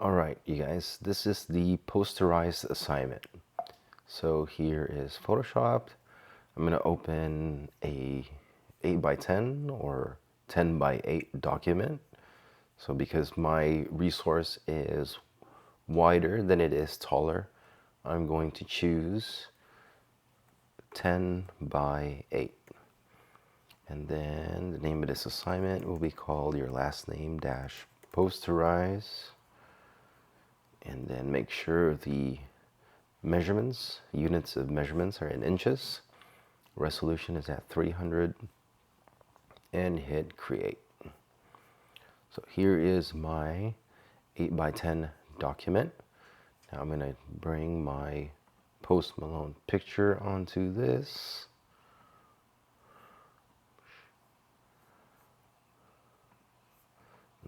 All right, you guys, this is the posterized assignment. So here is Photoshop. I'm going to open a 8 by 10 or 10 by 8 document. So because my resource is wider than it is taller, I'm going to choose 10 by 8. And then the name of this assignment will be called your last name dash posterize. And then make sure the measurements, units of measurements are in inches. Resolution is at 300 and hit create. So here is my 8 by 10 document. Now I'm going to bring my Post Malone picture onto this.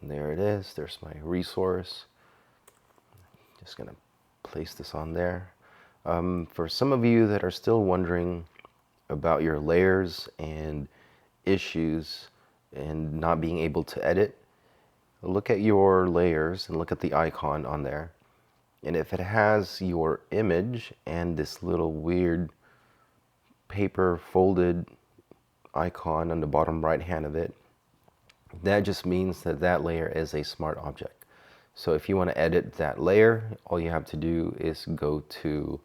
And there it is. There's my resource. Just going to place this on there. For some of you that are still wondering about your layers and issues and not being able to edit, look at your layers and look at the icon on there. And if it has your image and this little weird paper folded icon on the bottom right hand of it, that just means that that layer is a smart object. So if you want to edit that layer, all you have to do is go to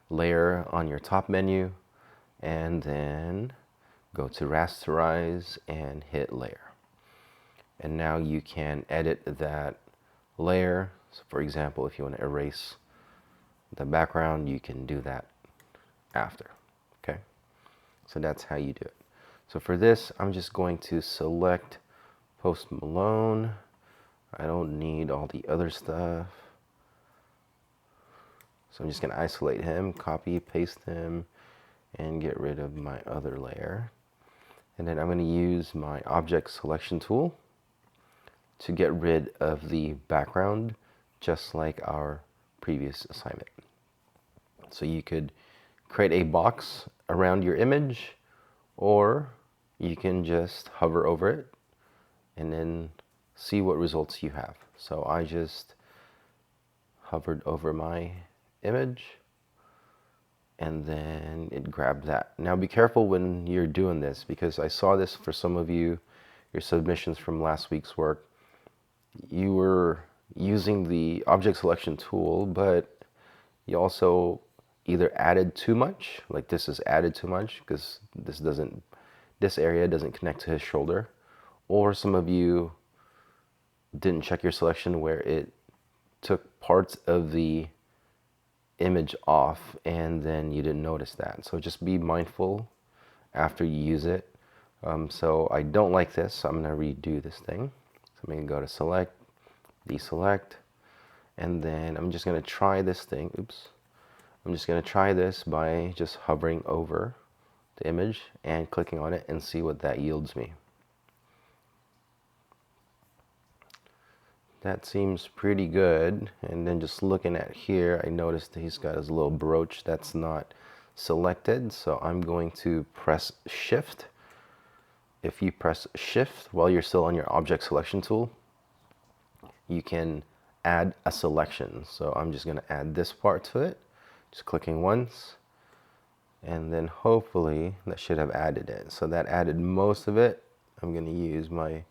layer on your top menu and then go to rasterize and hit layer. And now you can edit that layer. So for example, if you want to erase the background, you can do that after. Okay, so that's how you do it. So for this, I'm just going to select Post Malone. I don't need all the other stuff. So I'm just going to isolate him, copy, paste him, and get rid of my other layer. And then I'm going to use my object selection tool to get rid of the background, just like our previous assignment. So you could create a box around your image, or you can just hover over it and then see what results you have. So I just hovered over my image and then it grabbed that. Now be careful when you're doing this, because I saw this for some of you, your submissions from last week's work. You were using the object selection tool, but you also either added too much, like this is added too much because this area doesn't connect to his shoulder, or some of you didn't check your selection where it took parts of the image off and then you didn't notice that. So just be mindful after you use it. So I don't like this, so I'm going to redo this thing. So I'm going to go to select, deselect, and then I'm just going to try this thing. Oops. I'm just going to try this by just hovering over the image and clicking on it and see what that yields me. That seems pretty good. And then just looking at here, I noticed he's got his little brooch that's not selected. So I'm going to press Shift. If you press Shift while you're still on your object selection tool, you can add a selection. So I'm just going to add this part to it. Just clicking once. And then hopefully that should have added it. So that added most of it. I'm going to use my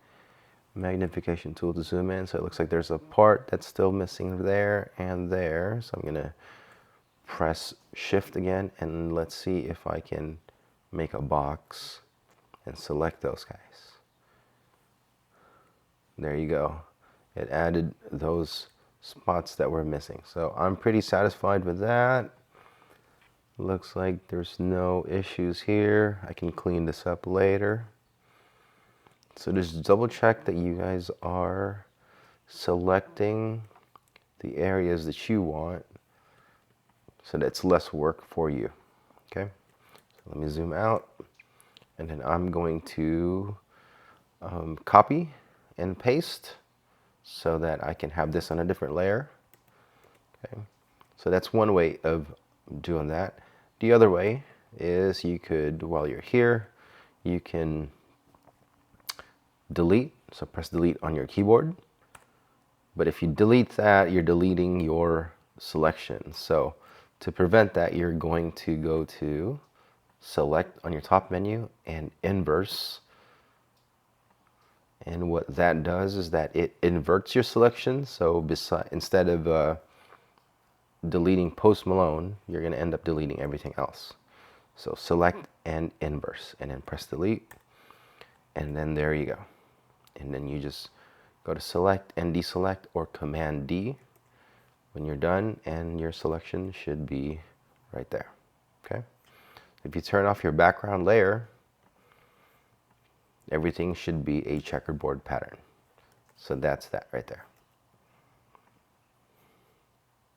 magnification tool to zoom in, so it looks like there's a part that's still missing there and there. So I'm going to press Shift again, and let's see if I can make a box and select those guys. There you go. It added those spots that were missing. So I'm pretty satisfied with that. Looks like there's no issues here. I can clean this up later. So just double check that you guys are selecting the areas that you want so that's less work for you. Okay, so let me zoom out, and then I'm going to copy and paste so that I can have this on a different layer. Okay, so that's one way of doing that. The other way is you could, while you're here, you can delete. So press delete on your keyboard, But if you delete that, you're deleting your selection. So to prevent that, you're going to go to select on your top menu and inverse. And what that does is that it inverts your selection. So instead of deleting Post Malone, you're going to end up deleting everything else. So select and inverse, and then press delete, and then there you go. And then you just go to select and deselect, or Command D when you're done, and your selection should be right there. Okay. If you turn off your background layer, everything should be a checkerboard pattern. So that's that right there.